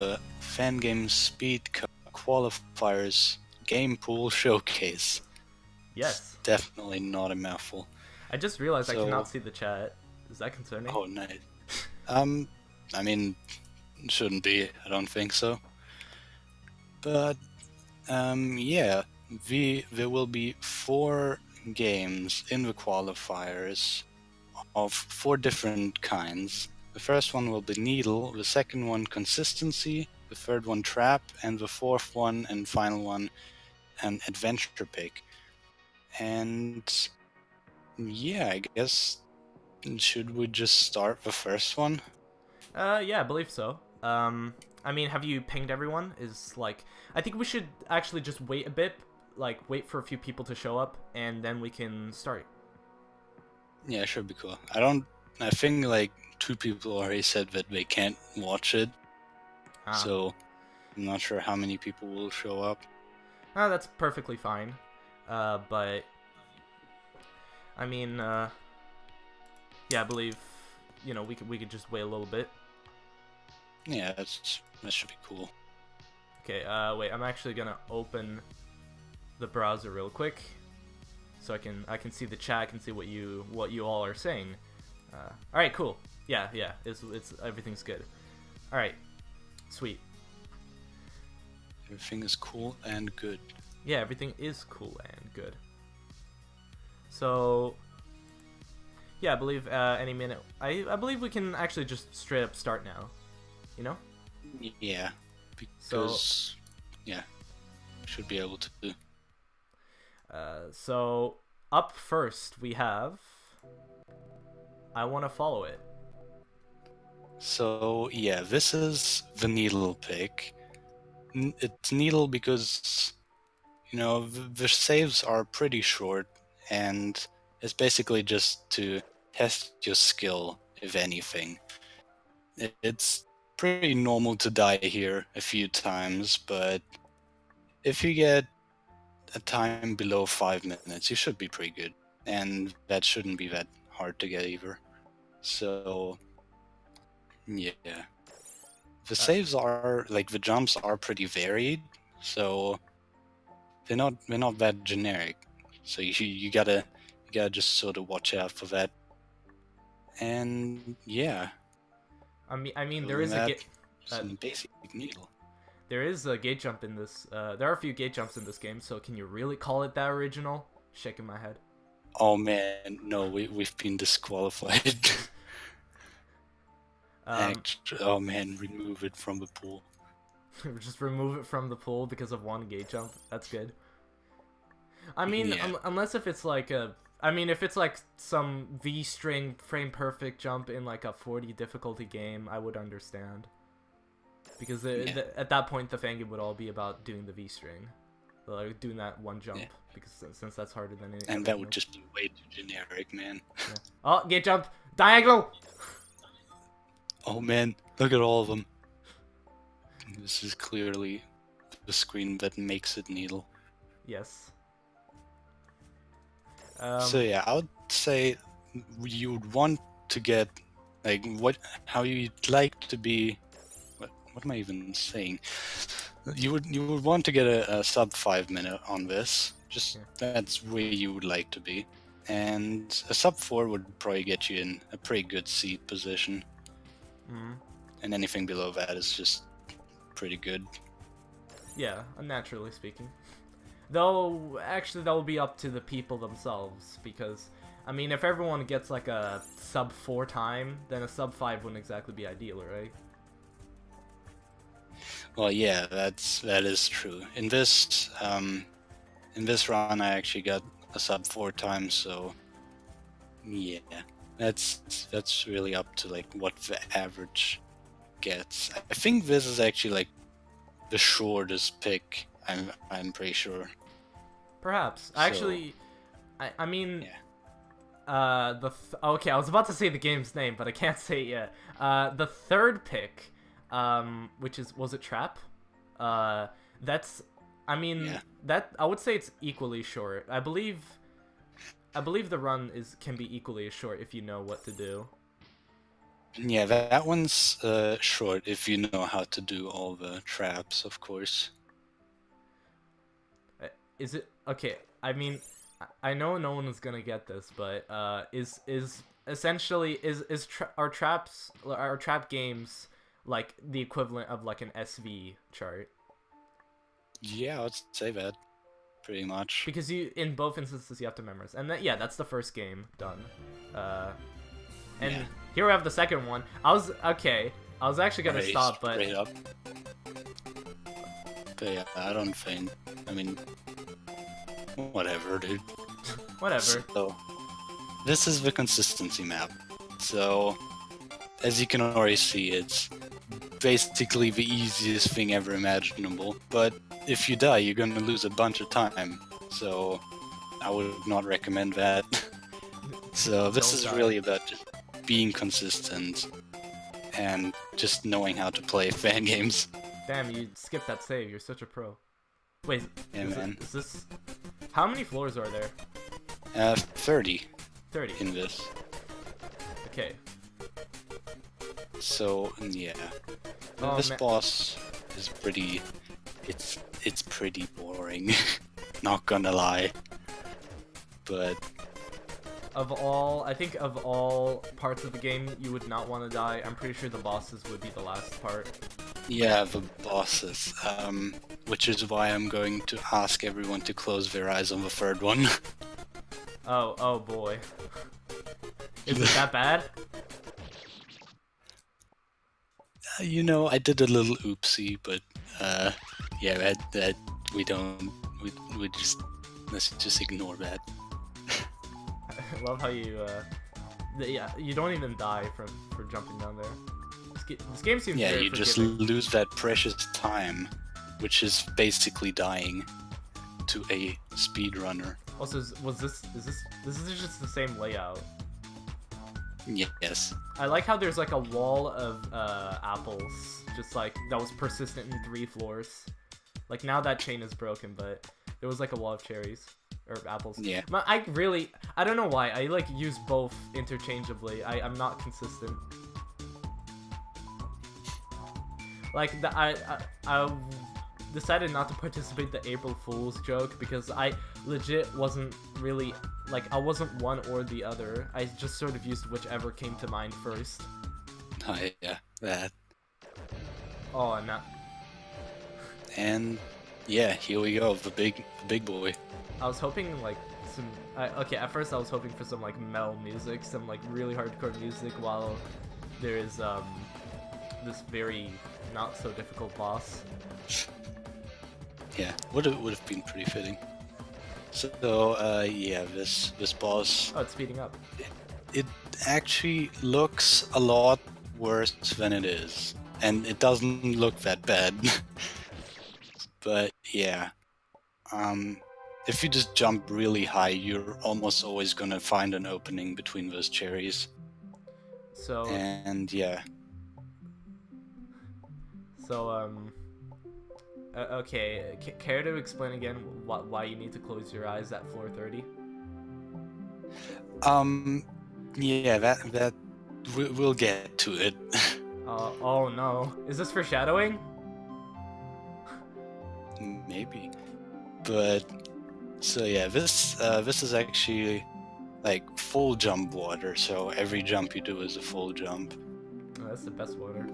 Fangame Speed Cup Qualifiers Game Pool Showcase. It's Yes. definitely not a mouthful. I just realized I So, cannot see the chat. Is that concerning? oh, nice. Um, I mean, shouldn't be. I don't think so. But yeah, there will be 4 games in the qualifiers of 4 different kinds. The first one will be Needle, the second one Consistency, the third one Trap, and the fourth one and final one an Adventure Pick. And yeah, I guess should we just start the first one? Yeah, I believe so. I mean, have you pinged everyone? I think we should actually just wait a bit, like wait for a few people to show up, and then we can start. Yeah, it should be cool. I think like 2 people already said that they can't watch it, Ah, so I'm not sure how many people will show up. that's perfectly fine. But I mean, yeah, I believe we could just wait a little bit. Yeah, that should be cool. Okay. Wait, I'm actually gonna open the browser real quick, so I can see the chat. I can see what you all are saying. All right, cool. Yeah, it's everything's good. All right, sweet. Everything is cool and good. Yeah, everything is cool and good. So yeah, I believe any minute. I believe we can actually just straight up start now. You know. Yeah, because yeah, should be able to. So up first we have. I want to follow it. So yeah, this is the Needle pick. It's Needle because the saves are pretty short, and it's basically just to test your skill, if anything. It's pretty normal to die here a few times, but if you get a time below 5 minutes, you should be pretty good, and that shouldn't be that hard to get either. So yeah, the saves are like the jumps are pretty varied, so they're not that generic. So you gotta just sort of watch out for that. And yeah, I mean, other there than is a that, gate. some basic Needle. There is a gate jump in this. There are a few gate jumps in this game. So can you really call it that original? Shaking my head. Oh man, no, we've been disqualified. Um, Oh man, remove it from the pool. just remove it from the pool because of one gate jump. That's good. I mean, Yeah, unless if it's like a. I mean, if it's like some V string frame perfect jump in like a 40 difficulty game, I would understand. Because yeah, at that point, the Fangame would all be about doing the V string, like doing that one jump. yeah. Because since that's harder than any. And that would just be way too generic, man. Yeah. Oh, gate jump, diagonal. Oh man, look at all of them. This is clearly the screen that makes it Needle. Yes. So yeah, I would say you would want to get like how you'd like to be. What am I even saying? You would want to get a sub 5 minute on this. Just Yeah. that's where you would like to be, and a sub 4 would probably get you in a pretty good seat position. Mm-hmm. And anything below that is just pretty good. Yeah, naturally speaking. Though, actually, that will be up to the people themselves, because, I mean, if everyone gets, like, a sub 4 time, then a sub 5 wouldn't exactly be ideal, right? Well, yeah, that is true. In this run, I actually got a sub 4 times, so yeah, that's really up to like what the average gets. I think this is actually like the shortest pick. I'm pretty sure. Perhaps. So, Actually, I mean, yeah. Okay, I was about to say the game's name, but I can't say it yet. The third pick, was it Trap? That's, I mean, Yeah. that, I would say it's equally short. I believe the run can be equally as short if you know what to do. Yeah, that one's short if you know how to do all the traps, of course. Is it okay? I mean, I know no one is gonna get this, but is essentially are trap games like the equivalent of like an SV chart? Yeah, I'd say that pretty much. Because you in both instances you have to memorize, and yeah, that's the first game done. And Yeah. here we have the second one. I was okay. I was actually gonna stop, but straight up. But yeah, I don't think. I mean, whatever, dude. whatever. So, this is the consistency map. So, as you can already see, it's basically the easiest thing ever imaginable. But if you die, you're gonna lose a bunch of time. So, I would not recommend that. So, this Don't is die. really about just being consistent and just knowing how to play fan games. Damn, you skipped that save. You're such a pro. Wait, Yeah, man. is this? How many floors are there? 30 30. in this. Okay. So yeah, Oh, this man. boss is pretty. It's pretty boring. Not gonna lie. But I think of all parts of the game, you would not want to die. I'm pretty sure the bosses would be the last part. yeah, the bosses. Which is why I'm going to ask everyone to close their eyes on the third one. Oh boy. Is it that bad? You know, I did a little oopsie, but yeah, that we don't. We just let's just ignore that. I love how you yeah, you don't even die for jumping down there. This game seems Yeah, very you just forgiving. lose that precious time, which is basically dying to a speedrunner. Also, is this just the same layout? Yes. I like how there's like a wall of apples, just like that was persistent in 3 floors. Like now that chain is broken, but there was like a wall of cherries or apples. Yeah. But I don't know why I like use both interchangeably. I'm not consistent. Like I decided not to participate in the April Fool's joke because I legit wasn't really like I wasn't one or the other. I just sort of used whichever came to mind first. Oh, yeah, that. Oh, I'm not. And yeah, here we go, the big boy. I was hoping like some. Okay, at first I was hoping for some like metal music, some like really hardcore music, while there is this very not so difficult boss. Yeah, would have been pretty fitting. So yeah, this boss, Oh, it's speeding up. it actually looks a lot worse than it is, and it doesn't look that bad. But yeah, if you just jump really high, you're almost always gonna find an opening between those cherries. So And yeah, okay, care to explain again why you need to close your eyes at floor 30? yeah, that we'll get to it. Oh no, is this foreshadowing? Maybe, but so yeah, this is actually like full jump water. So every jump you do is a full jump. Oh, that's the best water.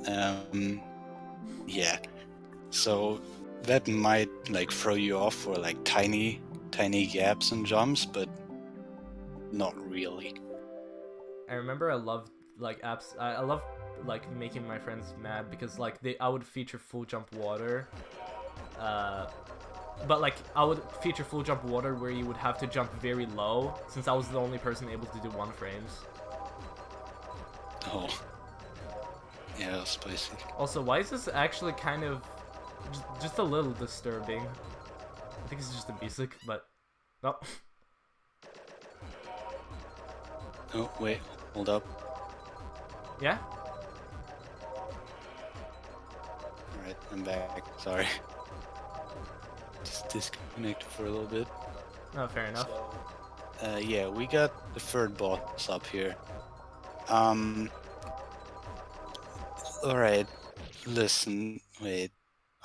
Yeah. So that might like throw you off for like tiny gaps and jumps, but not really. I remember I loved like apps. I love like making my friends mad because like I would feature full jump water, but like I would feature full jump water where you would have to jump very low since I was the only person able to do 1 frames. Oh. Yeah, that was spicy. Also, why is this actually kind of just a little disturbing? I think it's just the music, but no. Oh wait, hold up. Yeah. Alright, I'm back. Sorry. Just disconnected for a little bit. Oh, fair enough. Yeah, we got the third boss up here. Alright, listen, wait.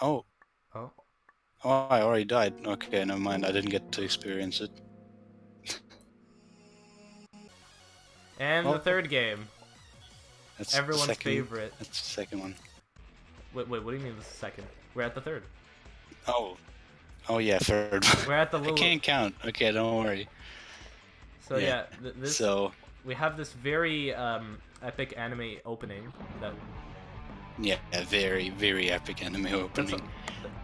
Oh, Oh. oh, I already died. Okay, never mind, I didn't get to experience it. And the third game. That's Everyone's the second, favorite. That's the second one. Wait, what do you mean the second? We're at the third. Oh. Oh yeah, third one. We're at the I little... can't count. Okay, don't worry. So yeah, this... So... We have this very epic anime opening that... Yeah, very, very epic anime opening.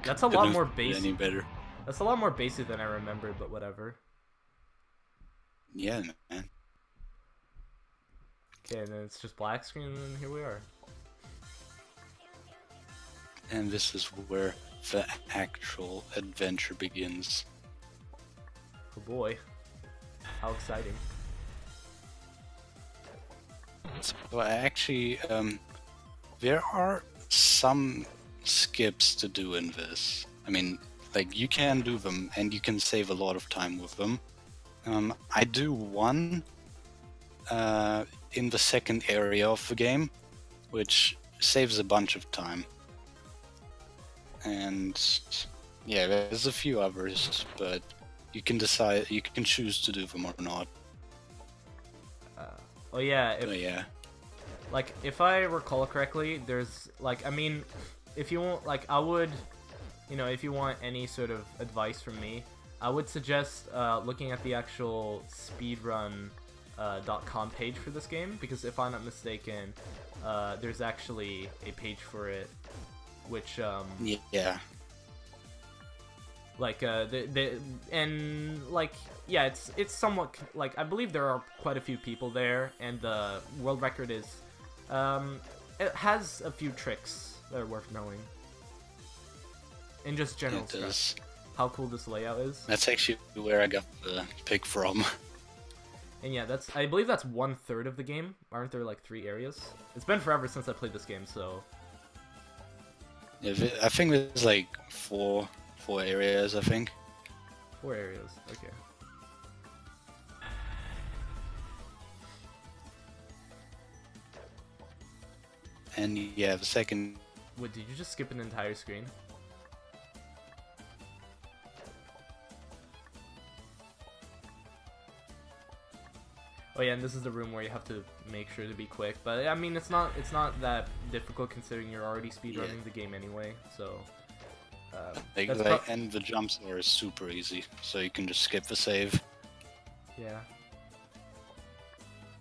That's a lot more basic. Any better. That's a lot more basic than I remembered, but whatever. Yeah, man. Okay, and then it's just black screen, and then here we are. And this is where the actual adventure begins. Oh boy. How exciting. So actually, there are some skips to do in this. I mean, like, you can do them, and you can save a lot of time with them. I do one in the second area of the game, which saves a bunch of time. And yeah, there's a few others, but you can decide, you can choose to do them or not. Oh yeah, Yeah. Like, if I recall correctly, there's, like, I mean, if you want, like, I would, you know, if you want any sort of advice from me, I would suggest looking at the actual speedrun.com page for this game, because if I'm not mistaken, there's actually a page for it, which, yeah. like, and, like, yeah, it's somewhat, like, I believe there are quite a few people there, and the world record is, it has a few tricks that are worth knowing. And just general stuff. How cool this layout is. That's actually where I got the pick from. And yeah, I believe that's 1/3 of the game. Aren't there like 3 areas? It's been forever since I played this game, so... Yeah, I think there's like four areas, I think. 4 areas, okay. And yeah, the second... Wait, did you just skip an entire screen? Oh yeah, and this is the room where you have to make sure to be quick. But I mean, it's not that difficult considering you're already speedrunning the game anyway. So. And the jumps are super easy, so you can just skip the save. Yeah.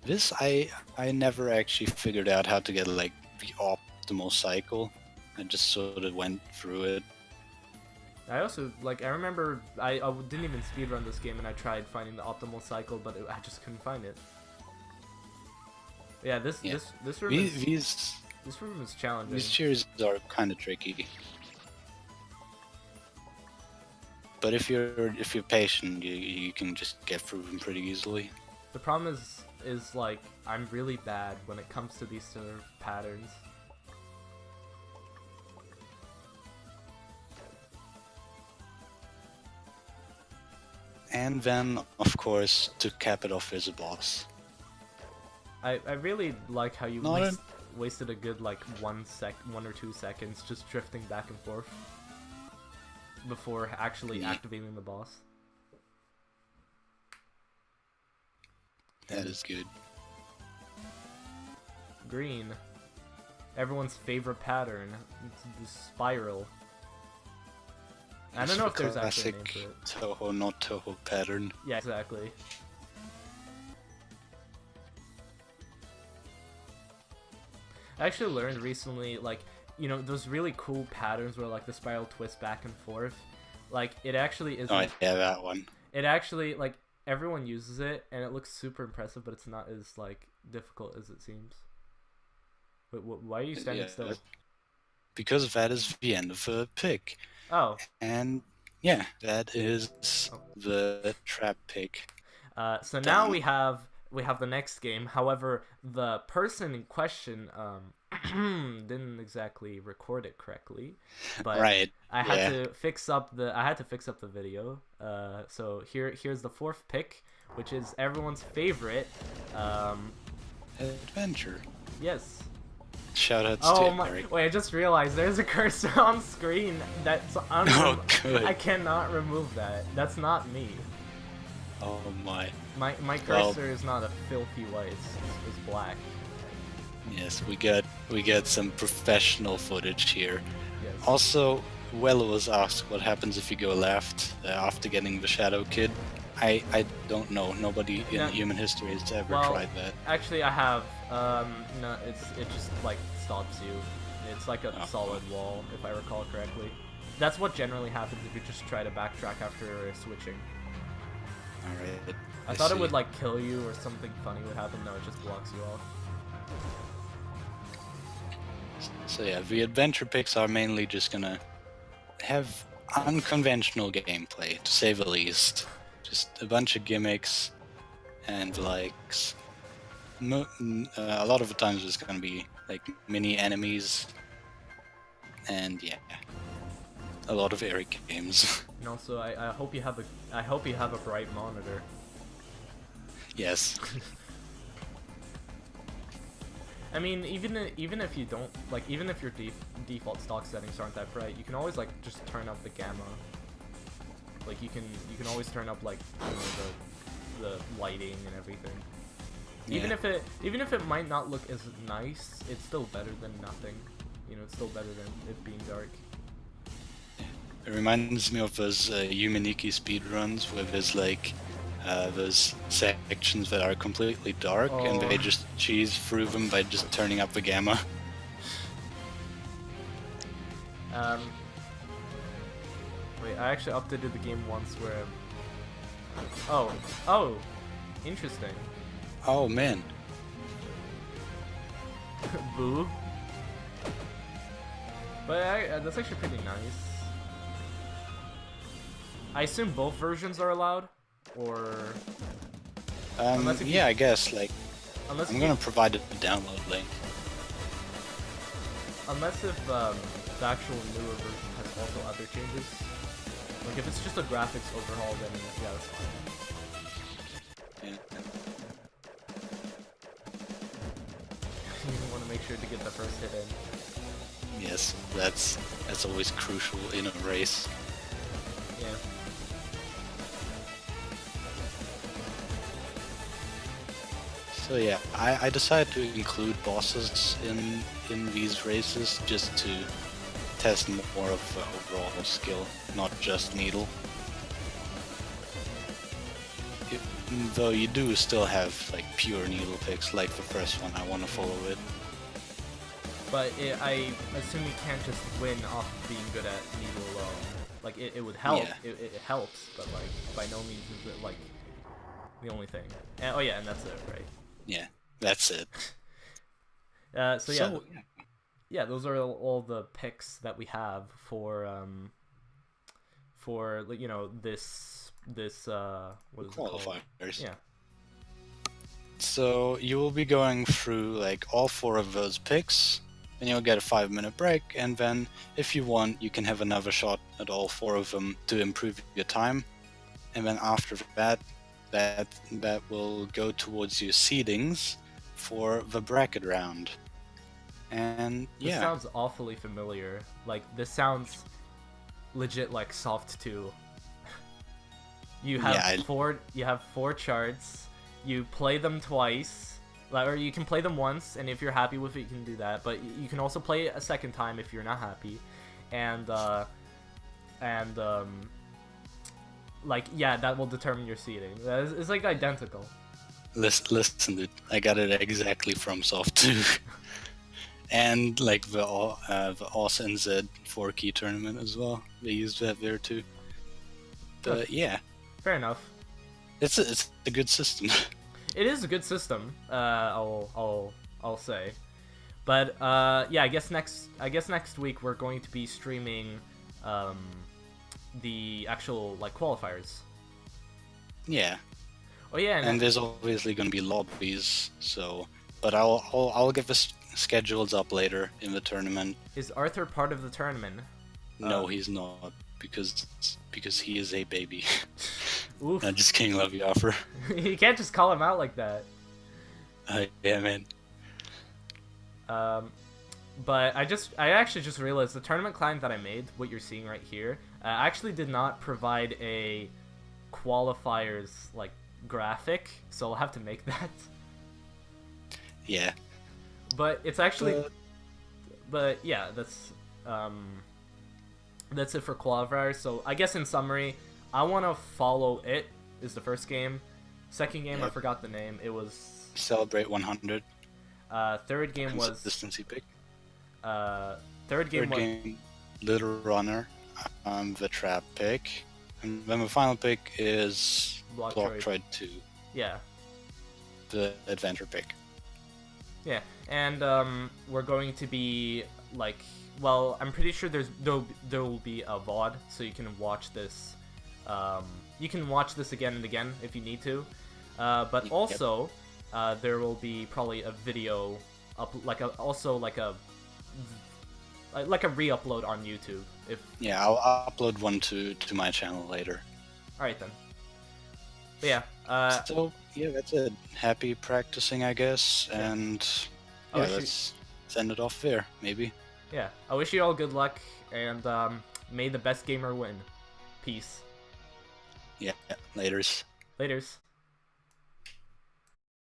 This I never actually figured out how to get like the optimal cycle. I just sort of went through it. I also, like, I remember I didn't even speedrun this game and I tried finding the optimal cycle, but I just couldn't find it. Yeah, this room is challenging. These cheers are kind of tricky. But if you're patient, you can just get through them pretty easily. The problem is like, I'm really bad when it comes to these sort of patterns. And then, of course, to cap it off, there's a boss. I really like how you wasted a good like 1 or 2 seconds just drifting back and forth before actually activating the boss. That is good. Green. Everyone's favorite pattern. It's the spiral. I don't know if there's actually a name for it. Toho, not Toho pattern. Yeah, exactly. I actually learned recently, like, you know, those really cool patterns where, like, the spiral twists back and forth. Like, it actually isn't... Oh, yeah, that one. It actually, like, everyone uses it, and it looks super impressive, but it's not as, like, difficult as it seems. Wait, why are you standing still? Because that is the end of the pick. Oh. And, yeah, that is the trap pick. So now we have the next game. However, the person in question didn't exactly record it correctly, but right. I had to fix up the video. So here's the 4th pick, which is everyone's favorite adventure. Yes. Shoutouts Oh to my! Eric. Wait, I just realized there's a cursor on screen that's Oh, good. I cannot remove that. That's not me. Oh my. My Well- cursor is not a filthy white. It's black. Yes, we get some professional footage here. Yes. Also, Well was asked what happens if you go left after getting the Shadow Kid. I don't know. Nobody in No. human history has ever Well, tried that. Actually, I have. No, it just like stops you. It's like a Oh. solid wall, if I recall correctly. That's what generally happens if you just try to backtrack after switching. Alright. I thought it see. would like kill you or something funny would happen. No, it just blocks you off. So yeah, the adventure picks are mainly just gonna have unconventional gameplay, to say the least. Just a bunch of gimmicks and likes. A lot of the times it's gonna be like mini enemies, and yeah, a lot of Eric games. And also, I hope you have a bright monitor. Yes. I mean, even if you don't like, even if your default stock settings aren't that bright, you can always like just turn up the gamma. Like you can always turn up like, you know, the lighting and everything. Even if it might not look as nice, it's still better than nothing. You know, it's still better than it being dark. It reminds me of those Yuminiki speedruns where there's like those sections that are completely dark and Oh. they just cheese through them by just turning up the gamma. Wait, I actually updated the game once where. Oh, interesting. Oh man. Boo. But that's actually pretty nice. I assume both versions are allowed, or Unless if you- Yeah, I guess, like, unless I'm you- gonna provide a download link. unless if the actual newer version has also other changes. Like if it's just a graphics overhaul, then yeah, that's fine. Yeah. You want to make sure to get the first hit in. Yes, that's always crucial in a race. Yeah. So yeah, I decided to include bosses in these races just to test more of the overall skill, not just needle. Though you do still have like pure needle picks, like the first one. I want to follow it. But I assume you can't just win off of being good at needle alone. Like it would help. Yeah. It helps, but like by no means is it like the only thing. And, oh yeah, and that's it, right? Yeah, that's it. So yeah, those are all the picks that we have for like, you know, this what is it called? Qualifiers. Yeah. So you will be going through like all 4 of those picks, and you'll get a 5-minute break, and then if you want, you can have another shot at all 4 of them to improve your time, and then after that will go towards your seedings for the bracket round. And This yeah, sounds awfully familiar. Like this sounds legit like Soft 2. You have Yeah, four charts. You play them twice, or you can play them once, and if you're happy with it, you can do that. But you can also play it a second time if you're not happy, and like yeah, that will determine your seeding. It's like identical. listen, dude, I got it exactly from Soft 2. And like the OS NZ 4-key tournament as well. They used that there too. But yeah, Fair enough. it's a good system. It is a good system. I'll say, but yeah, I guess next week we're going to be streaming the actual like qualifiers. Yeah, Oh yeah, and there's obviously going to be lobbies. So, but I'll get the schedules up later in the tournament. is Arthur part of the tournament? No, he's not, because he is a baby. Oof. I'm just kidding, love you, offer. You can't just call him out like that. Yeah, man. But I actually just realized the tournament client that I made, what you're seeing right here, actually did not provide a qualifiers like graphic, so I'll have to make that. Yeah. But it's actually, But but yeah, that's it for qualifiers. So I guess in summary, I want to follow it. Is the first game. Second game, I Yep. forgot the name. It was Celebrate 100. third game was Consistency pick. third game Third was game, Little Runner, the trap pick. And then the final pick is Blocktroid. Blocktroid 2, Yeah, the adventure pick. yeah, and we're going to be like, well, I'm pretty sure there will be a VOD, so you can watch this. You can watch this again and again if you need to, but Yep. also there will be probably a video up, also like a re-upload on YouTube. If Yeah, I'll upload one to my channel later. all right then. But yeah, So yeah, that's it. Happy practicing, I guess, Yeah. and I yeah, wish you- let's send it off there, maybe. yeah, I wish you all good luck, and may the best gamer win. Peace. Yeah, laters. Laters.